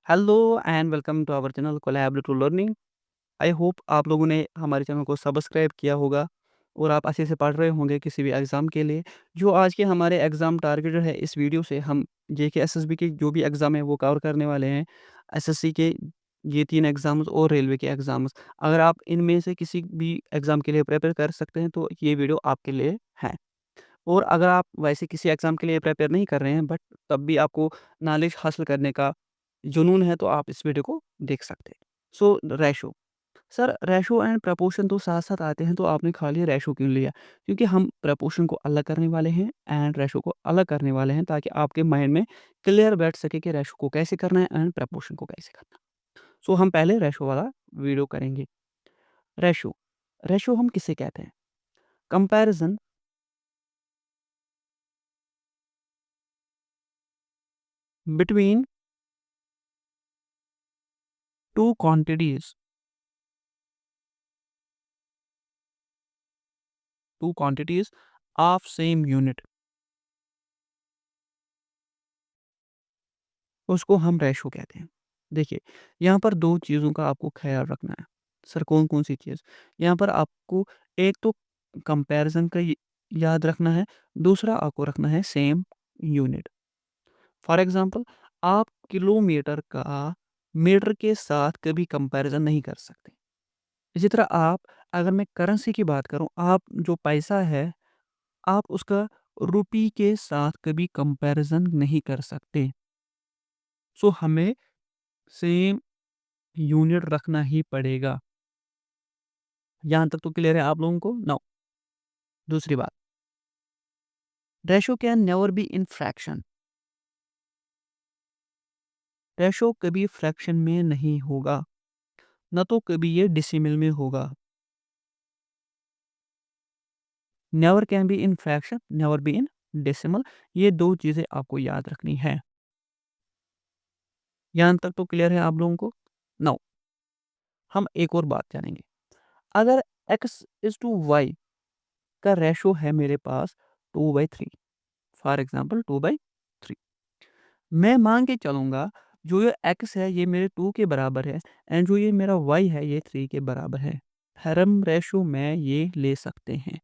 Hello and welcome to our channel collaborative learning. I hope आप लोगों ने हमारे चैनल को सब्सक्राइब किया होगा और आप अच्छे से पढ़ रहे होंगे किसी भी एग्ज़ाम के लिए। जो आज के हमारे एग्ज़ाम टारगेट है, इस वीडियो से हम जेके एसएसबी के जो भी एग्ज़ाम है वो कवर करने वाले हैं। एसएससी के ये 3 एग्ज़ाम्स और रेलवे के एग्ज़ाम्स। अगर आप इनमें से किसी भी एग्ज़ाम के लिए प्रिपेयर कर सकते हैं तो ये वीडियो आपके लिए है। और अगर आप वैसे किसी एग्ज़ाम के लिए प्रिपेयर नहीं कर रहे हैं बट तब भी आपको नॉलेज हासिल करने का जुनून है तो आप इस वीडियो को देख सकते हैं। So ratio, sir ratio and proportion तो साथ-साथ आते हैं तो आपने खाली रेशो क्यों लिया? क्योंकि हम प्रपोर्शन को अलग करने वाले हैं एंड रेशो को अलग करने वाले हैं ताकि आपके माइंड में क्लियर बैठ सके कि रेशो को कैसे करना है एंड प्रपोर्शन को कैसे करना है। सो हम पहले रेशो वाला वीडियो करेंगे। रेशो, रेशो हम किसे कहते हैं? Comparison between 2 quantities, 2 quantities of same unit, उसको हम रेशो कहते हैं। देखिए, यहाँ पर 2 चीज़ों का आपको ख़्याल रखना है। सर कौन-कौन सी चीज़? यहाँ पर आपको एक तो कंपैरिज़न का याद रखना है, दूसरा आपको रखना है सेम यूनिट। फॉर एग्ज़ाम्पल आप किलोमीटर का मीटर के साथ कभी कंपैरिज़न नहीं कर सकते। इसी तरह आप अगर मैं करेंसी की बात करूँ, आप जो पैसा है, आप उसका रुपये के साथ कभी कंपैरिज़न नहीं कर सकते। सो हमें सेम यूनिट रखना ही पड़ेगा। यहाँ तक तो क्लियर है आप लोगों को? नाउ दूसरी बात, ratio can never be in fraction. Ratio कभी फ्रैक्शन में नहीं होगा, ना तो कभी ये डेसिमल में होगा। Never can be in fraction, never be in decimal. ये 2 चीज़ें आपको याद रखनी है। यहाँ तक तो क्लियर है आप लोगों को? नाउ हम एक और बात जानेंगे। अगर x इज़ टू y का रेशो है मेरे पास 2/3, फॉर एग्ज़ाम्पल 2/3, मैं मान के चलूँगा जो ये x है ये मेरे 2 के बराबर है एंड जो ये मेरा y है ये 3 के बराबर है। हेरम रेशो में ये ले सकते हैं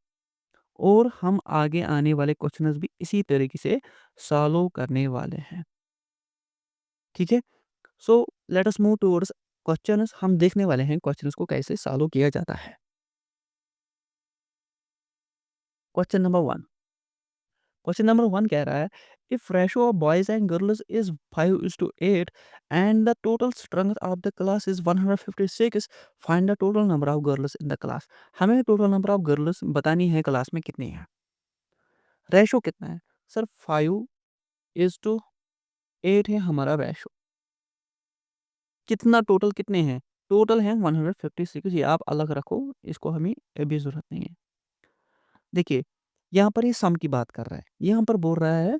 और हम आगे आने वाले क्वेश्चंस भी इसी तरीके से सॉल्व करने वाले हैं। ठीक है? So let us move towards questions. हम देखने वाले हैं क्वेश्चंस को कैसे सॉल्व किया जाता है। क्वेश्चन नंबर 1, क्वेश्चन नंबर 1 कह रहा है if ratio of boys and girls is 5:8 and the total strength of the class is 156, find the total number of girls in the class. हमें टोटल नंबर ऑफ गर्ल्स बतानी है class में कितनी है। Ratio कितना है? सर 5:8 है हमारा रेशो। कितना टोटल कितने हैं? टोटल है 156, ये आप अलग रखो, इसको हमें अभी ज़रूरत नहीं है। देखिए, यहाँ पर ये सम की बात कर रहा है, यहाँ पर बोल रहा है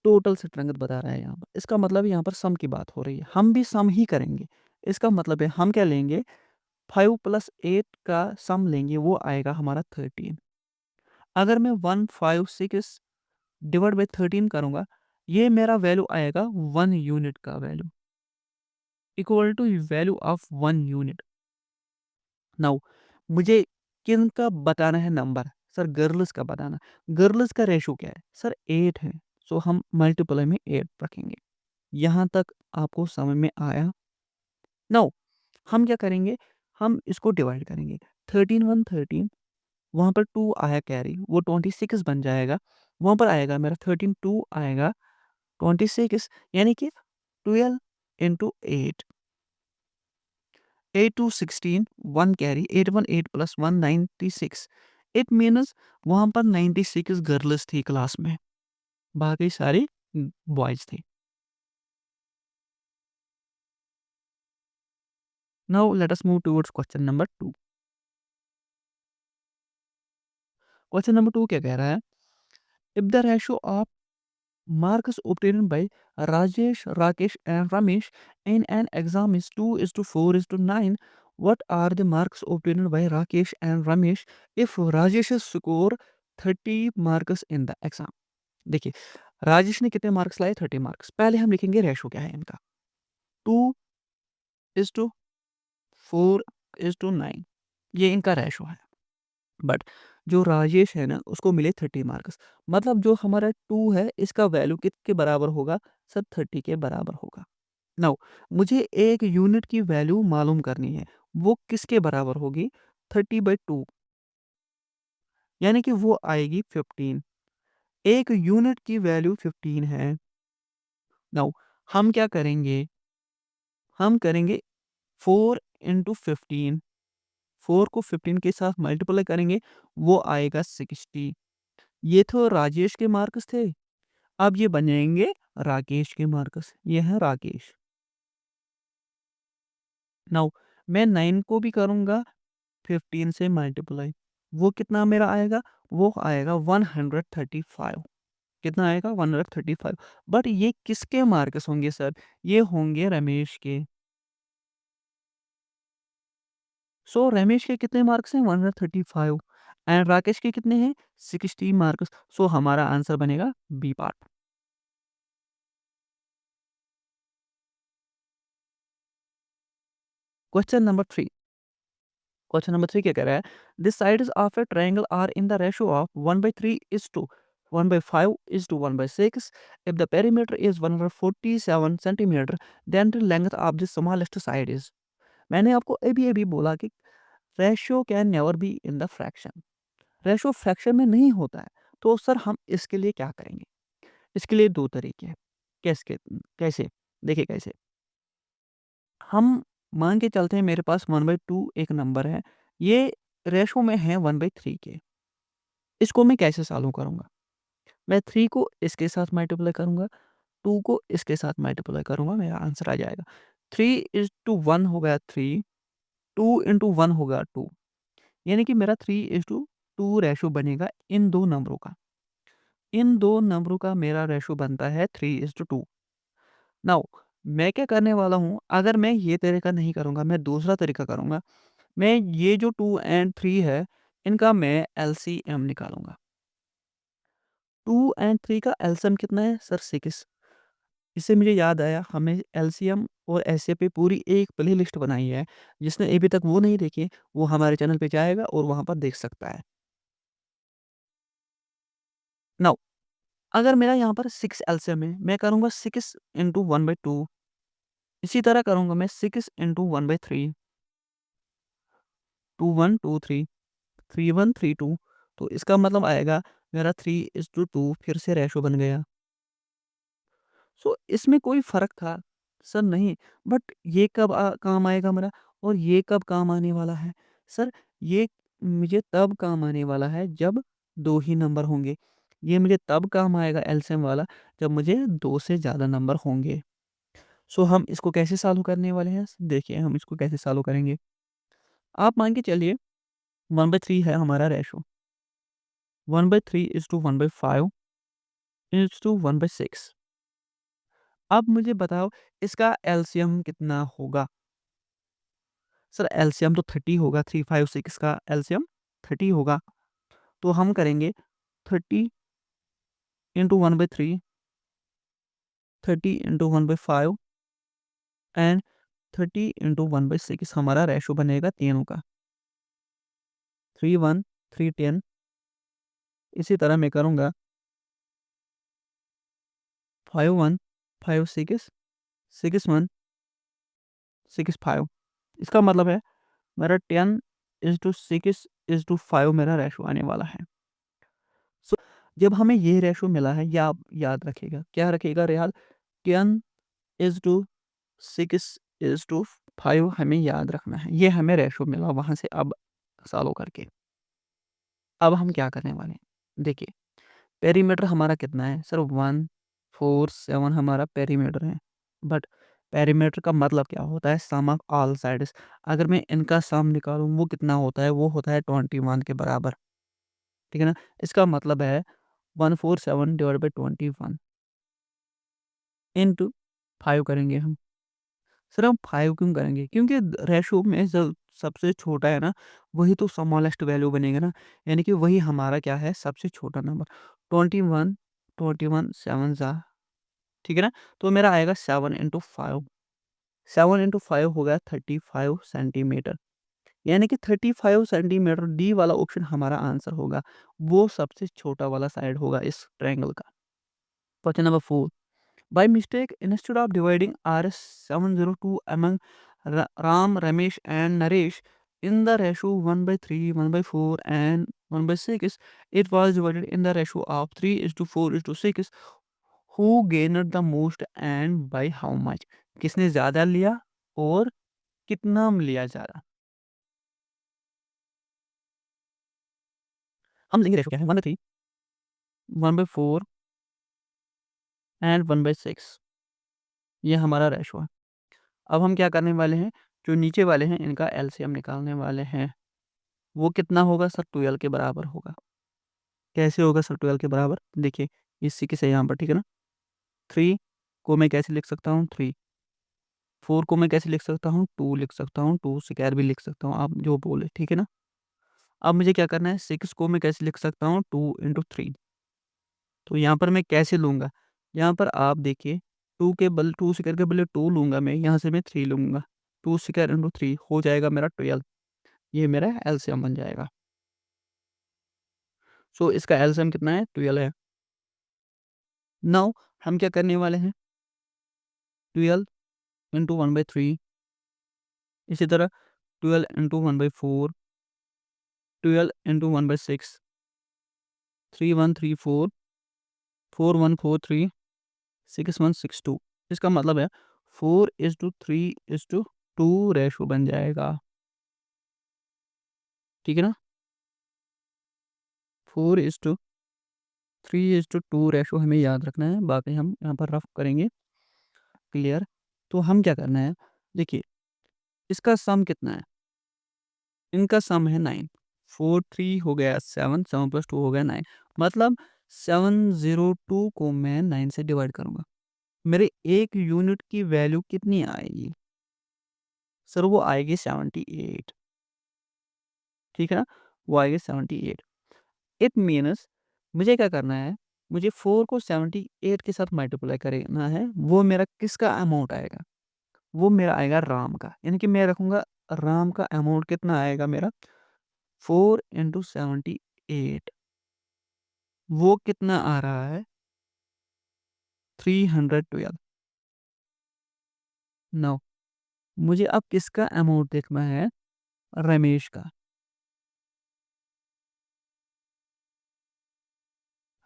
टोटल स्ट्रेंथ बता रहा है यहाँ पर। इसका मतलब यहाँ पर सम की बात हो रही है, हम भी सम ही करेंगे। इसका मतलब है हम क्या लेंगे, 5 + 8 का सम लेंगे, वो आएगा हमारा 13। अगर मैं 156 डिवाइड बाय 13 करूँगा, ये मेरा वैल्यू आएगा 1 यूनिट का value, equal to value of 1 unit. Now मुझे किनका बताना है नंबर? सर गर्ल्स का बताना। गर्ल्स का रेशो क्या है? सर 8 है, सो हम मल्टीप्लाई में 8 रखेंगे। यहाँ तक आपको समझ में आया? नाउ हम क्या करेंगे, हम इसको डिवाइड करेंगे। 13 1 13, वहाँ पर 2 आया कैरी, वो 26 बन जाएगा। वहाँ पर आएगा मेरा 13 2 आएगा 26, यानी कि 12 into 8, 8 2 16, 1 carry, 8 1 8 plus 1 96। It means वहाँ पर 96 गर्ल्स थी क्लास में, बाकी सारी बॉयज़ थे। Now let us move towards question number 2। Question number 2 क्या कह रहा है? If the ratio of marks obtained by Rajesh, Rakesh, and Ramesh in an exam is 2:4:9. What are the marks obtained by Rakesh and Ramesh if Rajesh score 30 marks in the exam? देखिए, राजेश ने कितने marks लाए? 30 marks. पहले हम लिखेंगे ratio क्या है इनका। 2:4:9 ये इनका रेशो है। बट जो राजेश है ना उसको मिले 30 मार्क्स। मतलब जो हमारा 2 है इसका वैल्यू किसके बराबर होगा? सर 30 के बराबर होगा। नाउ मुझे एक यूनिट की वैल्यू मालूम करनी है। वो किसके बराबर होगी? 30/2 यानी कि वो आएगी 15। एक यूनिट की वैल्यू 15 है। नाउ हम क्या करेंगे? हम करेंगे 4 इंटू 15। 4 को 15 के साथ मल्टीप्लाई करेंगे, वो आएगा 60। ये तो राजेश के मार्क्स थे। अब ये बन जाएंगे राकेश के मार्क्स। ये है राकेश। नाउ मैं 9 को भी करूंगा 15 से मल्टीप्लाई। वो कितना मेरा आएगा? वो आएगा 135। कितना आएगा? 135। बट ये किसके मार्क्स होंगे सर? ये होंगे रमेश के। सो रमेश के कितने मार्क्स हैं? 135 एंड राकेश के कितने हैं? 60 मार्क्स। सो हमारा आंसर बनेगा B part. Question number 3। Question number 3 क्या कह रहा है? This sides of a triangle are in the ratio of 1/3 is to 1/5 is to 1/6। If the perimeter is 147 centimetre then the length of the smallest side is. मैंने आपको अभी अभी बोला कि ratio can never be in the fraction. Ratio fraction में नहीं होता है। तो सर हम इसके लिए क्या करेंगे? इसके लिए दो तरीके हैं। कैसे? कैसे? देखिए कैसे। हम मान के चलते हैं मेरे पास 1/2 एक नंबर है। ये रेशो में है 1/3 के। इसको मैं कैसे सॉल्व करूँगा? मैं 3 को इसके साथ मल्टीप्लाई करूँगा, 2 को इसके साथ मल्टीप्लाई करूँगा, मेरा आंसर आ जाएगा। 3:1 हो गया 3, 2 इंटू 1 होगा 2। यानी कि मेरा 3:2 रेशो बनेगा इन 2 नंबरों का। इन 2 नंबरों का मेरा रेशो बनता है 3:2। नाउ मैं क्या करने वाला हूँ, अगर मैं ये तरीका नहीं करूँगा, मैं दूसरा तरीका करूँगा। मैं ये जो 2 एंड 3 है, इनका मैं एलसीएम निकालूँगा। 2 एंड 3 का एलसीएम कितना है? सर 6। इससे मुझे याद आया, हमें एलसीएम और एसए पे पूरी एक प्लेलिस्ट बनाई है। जिसने अभी तक वो नहीं देखी, वो हमारे चैनल पे जाएगा और वहाँ पर देख सकता है। नाउ अगर मेरा यहाँ पर 6 एलसीएम है, मैं करूँगा 6 इंटू 1/2। इसी तरह करूँगा मैं 6 इंटू 1/3, 2 1 2 3, 3 1 3 2। तो इसका मतलब आएगा मेरा 3:2 फिर से रेशो बन गया। सो इसमें कोई फ़र्क था? सर नहीं, बट ये कब काम आएगा मेरा और ये कब काम आने वाला है? सर ये मुझे तब काम आने वाला है जब 2 ही नंबर होंगे। ये मुझे तब काम आएगा एलसीएम वाला जब मुझे 2 से ज़्यादा नंबर होंगे। सो हम इसको कैसे सॉल्व करने वाले हैं? देखिए हम इसको कैसे सॉल्व करेंगे। आप मान के चलिए 1/3 है हमारा ratio. 1/3 is to 1/5 is to 1/6। अब मुझे बताओ इसका एलसीएम कितना होगा? सर एलसीएम तो 30 होगा, 3 5 6 का एलसीएम 30 होगा। तो हम करेंगे 30 इंटू 1/3, 30 इंटू 1/5 एंड 30 इंटू 1/6 हमारा रेशो बनेगा तीनों का। 3 1 3 10। इसी तरह मैं करूँगा 5 1 5 6 6 1 6 5। इसका मतलब है मेरा 10:6:5 मेरा रेशो आने वाला है। सो जब हमें ये रेशो मिला है, ये आप याद रखिएगा। क्या रखिएगा याद? 10:6:5 हमें याद रखना है। ये हमें रेशो मिला वहाँ से अब सॉल्व करके। अब हम क्या करने वाले हैं? देखिए पेरीमीटर हमारा कितना है? सर 1 4 7 हमारा पेरीमीटर है। बट पेरीमीटर का मतलब क्या होता है? सम ऑफ ऑल साइड्स। अगर मैं इनका सम निकालूँ वो कितना होता है? वो होता है 21 के बराबर। ठीक है ना? इसका मतलब है 147 डिवाइडेड बाय 21 इंटू 5 करेंगे हम। सर हम 5 क्यों करेंगे? क्योंकि रेशो में जो सबसे छोटा है ना, वही तो स्मॉलेस्ट वैल्यू बनेगा ना। यानी कि वही हमारा क्या है? सबसे छोटा नंबर। 21 21 7 ज़ा ठीक है ना? तो मेरा आएगा 7 इंटू 5। 7 इंटू 5 हो गया 35 सेंटीमीटर, यानी कि 35 सेंटीमीटर डी वाला ऑप्शन हमारा आंसर होगा। वो सबसे छोटा वाला साइड होगा इस ट्रायंगल का। Question number 4, by mistake, instead of dividing Rs 702 among Ram, Ramesh, and Naresh in the ratio 1 by 3, 1 by 4, and 1 by 6, it was divided in the ratio of 3 is to 4 is to 6. Who gained the most and by how much? किसने ज़्यादा लिया और कितना लिया ज़्यादा? हम लेंगे ratio क्या है, 1 by 3, 1 by 4 एंड 1 by 6। ये हमारा रेशो है। अब हम क्या करने वाले हैं, जो नीचे वाले हैं इनका एलसीएम निकालने वाले हैं। वो कितना होगा सर, 12 के बराबर होगा। कैसे होगा सर 12 के बराबर? देखिए इसी के से यहाँ पर, ठीक है ना। 3 को मैं कैसे लिख सकता हूँ, 3। 4 को मैं कैसे लिख सकता हूँ, 2 लिख सकता हूँ, 2 स्क्वायर भी लिख सकता हूँ, आप जो बोले, ठीक है ना। अब मुझे क्या करना है, 6 को मैं कैसे लिख सकता हूँ, 2 इंटू 3। तो यहाँ पर मैं कैसे लूँगा, यहाँ पर आप देखिए 2 स्क्वायर के बदले 2 लूँगा मैं, यहाँ से मैं 3 लूँगा। 2 स्क्वायर इंटू 3 हो जाएगा मेरा 12। ये मेरा एलसीएम बन जाएगा। सो इसका एलसीएम कितना है, 12 है। नाउ हम क्या करने वाले हैं, 12 इंटू 1/3, इसी तरह 12 इंटू 1/4, 12 इंटू 1/6, 3134, 4143, 6162। इसका मतलब है 4:3:2 रेशो बन जाएगा, ठीक है ना। 4:3:2 रेशो हमें याद रखना है, बाकी हम यहाँ पर रफ करेंगे। क्लियर। तो हम क्या करना है, देखिए इसका सम कितना है, इनका सम है 9। 4 3 हो गया 7, 7 प्लस 2 हो गया 9, मतलब 702 को मैं 9 से डिवाइड करूंगा। मेरे एक यूनिट की वैल्यू कितनी आएगी सर, वो आएगी 78, ठीक है ना। वो आएगी 78। इट मीन्स मुझे क्या करना है, मुझे 4 को 78 के साथ मल्टीप्लाई करना है। वो मेरा किसका अमाउंट आएगा, वो मेरा आएगा राम का, यानी कि मैं रखूंगा राम का अमाउंट कितना आएगा मेरा, 4 इंटू 78, वो कितना आ रहा है, 312। नो, मुझे अब किसका अमाउंट देखना है, रमेश का।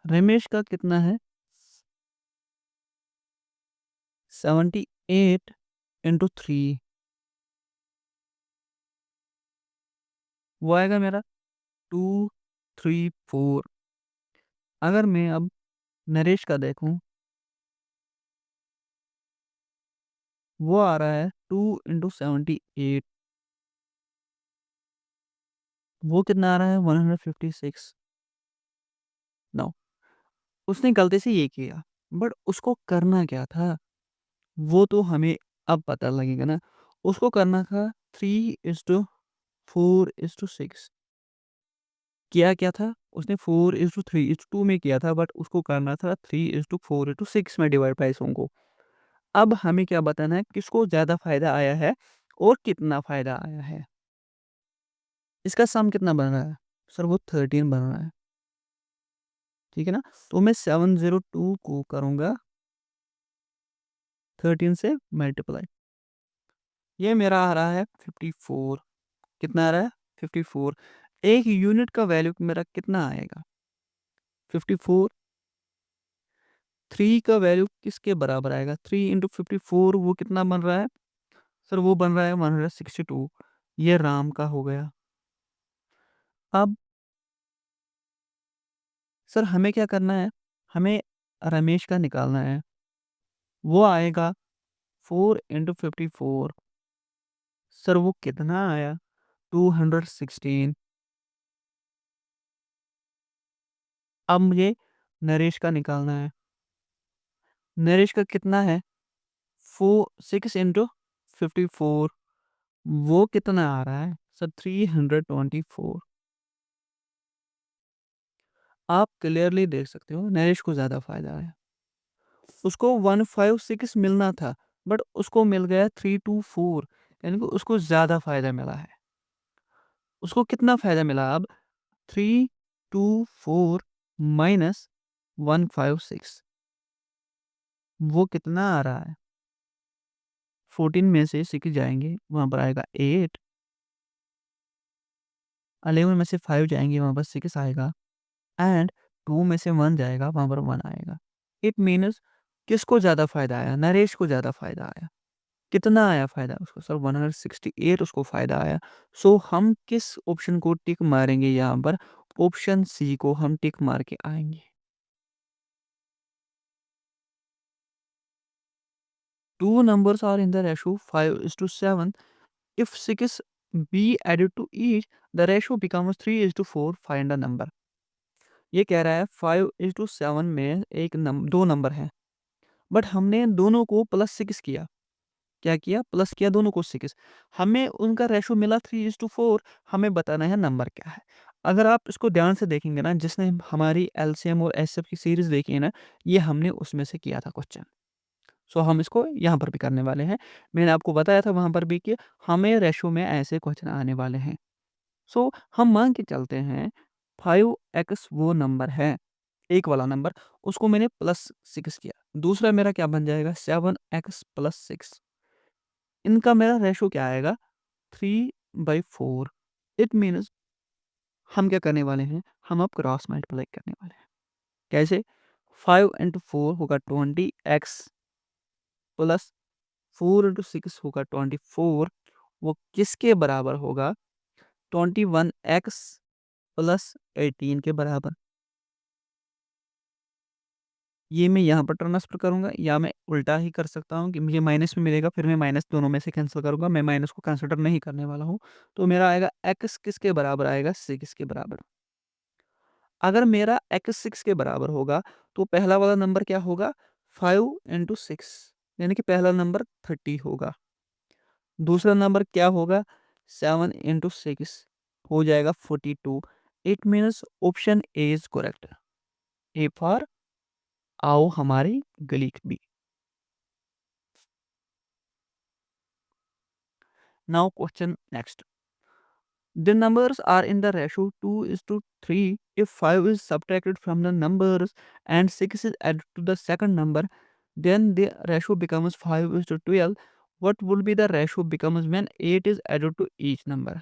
रमेश का कितना है, 78 इंटू 3, वो आएगा मेरा 234। अगर मैं अब नरेश का देखूं, वो आ रहा है 2 इंटू 78, वो कितना आ रहा है, 156। नो, उसने गलती से ये किया, बट उसको करना क्या था, वो तो हमें अब पता लगेगा ना। उसको करना था 3:4:6। किया क्या था उसने, 4:3:2 में किया था, बट उसको करना था 3:4:6 में डिवाइड प्राइसों को। अब हमें क्या बताना है, किसको ज़्यादा फायदा आया है और कितना फायदा आया है। इसका सम कितना बन रहा है सर, वो 13 बन रहा है, ठीक है ना। तो मैं 702 को करूंगा 13 से मल्टीप्लाई, ये मेरा आ रहा है 54। कितना आ रहा है, 54। एक यूनिट का वैल्यू मेरा कितना आएगा, 54। 3 का वैल्यू किसके बराबर आएगा, 3 इंटू 54, वो कितना बन रहा है सर, वो बन रहा है 162। ये राम का हो गया। अब सर हमें क्या करना है, हमें रमेश का निकालना है। वो आएगा 4 इंटू 54, सर वो कितना आया, 216। अब मुझे नरेश का निकालना है। नरेश का कितना है, 6 इंटू 54, वो कितना आ रहा है सर, 324। आप क्लियरली देख सकते हो नरेश को ज़्यादा फायदा है, उसको 156 मिलना था, बट उसको मिल गया 3/4, यानी कि उसको ज़्यादा फ़ायदा मिला है। उसको कितना फ़ायदा मिला अब? 3/4 माइनस 156, वो कितना आ रहा है? 14 में से 6 जाएँगे, वहाँ पर आएगा 8, 11 में से 5 जाएँगे, वहाँ पर 6 आएगा, एंड 2 में से 1 जाएगा, वहाँ पर 1 आएगा। इट मीन्स किसको ज़्यादा फ़ायदा आया? नरेश को ज़्यादा फ़ायदा आया। कितना आया फ़ायदा उसको? सर 168 उसको फ़ायदा आया। सो हम किस ऑप्शन को टिक मारेंगे यहाँ पर? ऑप्शन सी को हम टिक मार के आएँगे। 2 numbers are in the ratio 5:7. If 6 be added to each, the ratio becomes 3:4. Find a number. ये कह रहा है 5:7 में दो नंबर हैं, बट हमने दोनों को +6 किया। क्या किया? प्लस किया दोनों को 6। हमें उनका रेशो मिला 3:4। हमें बताना है नंबर क्या है। अगर आप इसको ध्यान से देखेंगे ना, जिसने हमारी एलसीएम और एचसीएफ की सीरीज़ देखी है ना, ये हमने उसमें से किया था क्वेश्चन। सो हम इसको यहाँ पर भी करने वाले हैं। मैंने आपको बताया था वहाँ पर भी कि हमें रेशो में ऐसे क्वेश्चन आने वाले हैं। सो हम मान के चलते हैं 5x वो नंबर है, एक वाला नंबर, उसको मैंने +6 किया। दूसरा मेरा क्या बन जाएगा? 7x + 6। इनका मेरा रेशो क्या आएगा? 3/4। इट मीन्स हम क्या करने वाले हैं? हम अब क्रॉस मल्टीप्लाई करने वाले हैं। कैसे? 5 × 4 होगा 20x प्लस 4 × 6 होगा 24। वो किसके बराबर होगा? 21x प्लस 18 के बराबर। ये मैं यहाँ पर ट्रांसफर करूँगा, या मैं उल्टा ही कर सकता हूँ कि मुझे माइनस में मिलेगा, फिर मैं माइनस दोनों में से कैंसिल करूँगा। मैं माइनस को कंसिडर नहीं करने वाला हूँ। तो मेरा आएगा x किसके बराबर आएगा? 6 के बराबर। अगर मेरा x 6 के बराबर होगा, तो पहला वाला नंबर क्या होगा? 5 × 6, यानी कि पहला नंबर 30 होगा। दूसरा नंबर क्या होगा? 7 × 6 हो जाएगा 42। It means option A is correct. A for आओ हमारी गली B. Now question next. The numbers are in the ratio 2:3. If 5 is subtracted from the numbers and 6 is added to the second number, then the ratio becomes 5:12. What would be the ratio becomes when 8 is added to each number?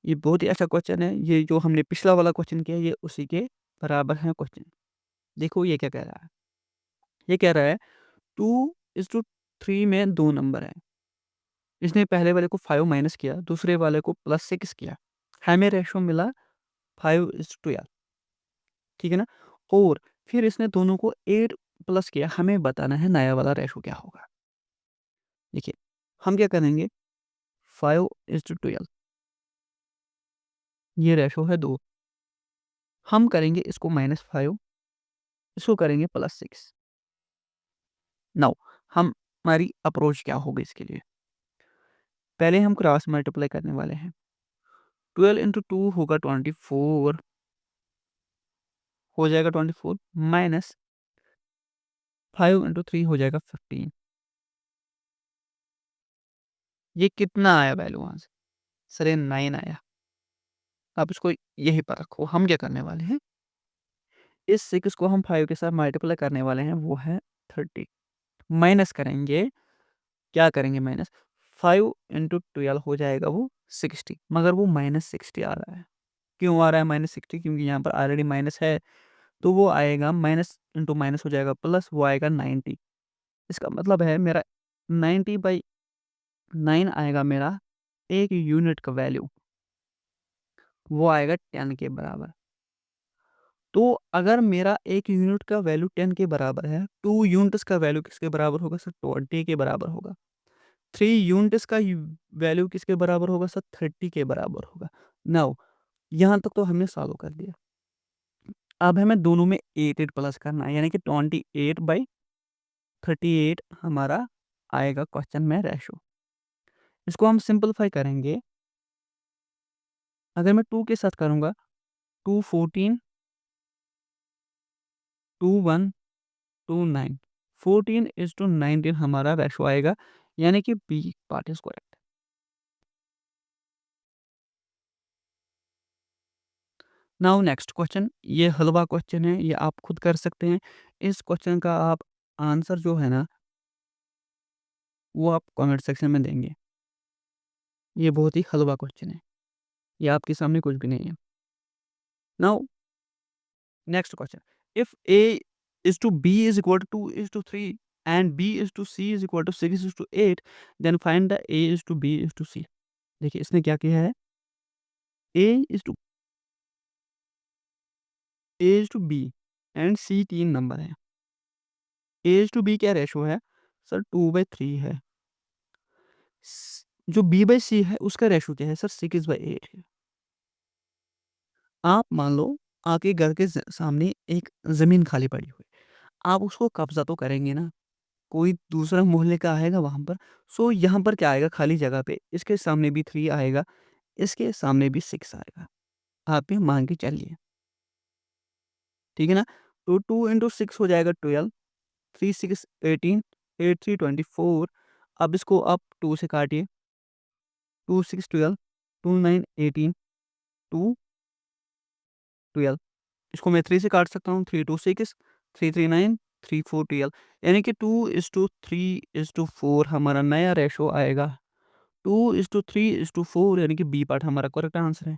ये बहुत ही अच्छा question है। ये जो हमने पिछला वाला question किया, ये उसी के बराबर है क्वेश्चन। देखो ये क्या कह रहा है। ये कह रहा है 2:3 में दो नंबर है। इसने पहले वाले को 5 माइनस किया, दूसरे वाले को +6 किया। हमें रेशो मिला 5:12, ठीक है ना? और फिर इसने दोनों को 8 प्लस किया। हमें बताना है नया वाला रेशो क्या होगा। देखिए, हम क्या करेंगे? 5:12, ये रेशो है 2। हम करेंगे इसको -5, इसको करेंगे +6। नाउ हमारी अप्रोच क्या होगी इसके लिए? पहले हम क्रॉस मल्टीप्लाई करने वाले हैं। 12 × 2 होगा 24, हो जाएगा 24, माइनस 5 × 3 हो जाएगा 15। ये कितना आया वैल्यू वहाँ से? सर ये 9 आया। आप इसको यहीं पर रखो। हम क्या करने वाले हैं? इस 6 को हम 5 के साथ मल्टीप्लाई करने वाले हैं, वो है 30। माइनस करेंगे, क्या करेंगे माइनस? 5 × 12 हो जाएगा वो 60, मगर वो -60 आ रहा है। क्यों आ रहा है -60? क्योंकि यहाँ पर ऑलरेडी माइनस है, तो वो आएगा माइनस इंटू माइनस हो जाएगा प्लस, वो आएगा 90। इसका मतलब है मेरा 90/9 आएगा मेरा एक यूनिट का वैल्यू, वो आएगा 10 के बराबर। तो अगर मेरा 1 यूनिट का वैल्यू 10 के बराबर है, 2 यूनिट्स का वैल्यू किसके बराबर होगा सर? 20 के बराबर होगा। 3 यूनिट्स का वैल्यू किसके बराबर होगा सर? 30 के बराबर होगा। नाउ यहाँ तक तो हमने सॉल्व कर दिया। अब हमें दोनों में 8 प्लस करना है, यानी कि 28/38 हमारा आएगा क्वेश्चन में रेशो। इसको हम सिंपलीफाई करेंगे। अगर मैं 2 के साथ करूँगा, 2 14, 2 1, 2 9, 14:19 हमारा रेशो आएगा, यानी कि B part is correct. Now next question, ये हलवा क्वेश्चन है, ये आप खुद कर सकते हैं। इस क्वेश्चन का आप आंसर जो है ना, वो आप कमेंट सेक्शन में देंगे। ये बहुत ही हलवा क्वेश्चन है, ये आपके सामने कुछ भी नहीं है। Now next question, if A is to B is equal to 2 is to 3 and B is to C is equal to 6 is to 8, then find the A is to B is to C। देखिए इसने क्या किया है, A is to A is to B and C 3 number है। A is to B क्या ratio है sir, 2/3 है। जो B/C है उसका रेशो क्या है सर, 6/8 है। आप मान लो आपके घर के सामने एक जमीन खाली पड़ी हुई, आप उसको कब्जा तो करेंगे ना, कोई दूसरा मोहल्ले का आएगा वहाँ पर। सो यहाँ पर क्या आएगा, खाली जगह पे इसके सामने भी 3 आएगा, इसके सामने भी 6 आएगा। आप ये मान के चलिए, ठीक है ना। तो 2 इंटू 6 हो जाएगा 12, 3 6 18, 8 3 24। अब इसको आप 2 से काटिए, 2 6 12, 2 9 18, 2 12। इसको मैं 3 से काट सकता हूँ, 3 2 6, 3 3 9, 3 4 12, यानी कि 2:3:4 हमारा नया रेशो आएगा। 2:3:4 यानी कि बी पार्ट हमारा करेक्ट आंसर है।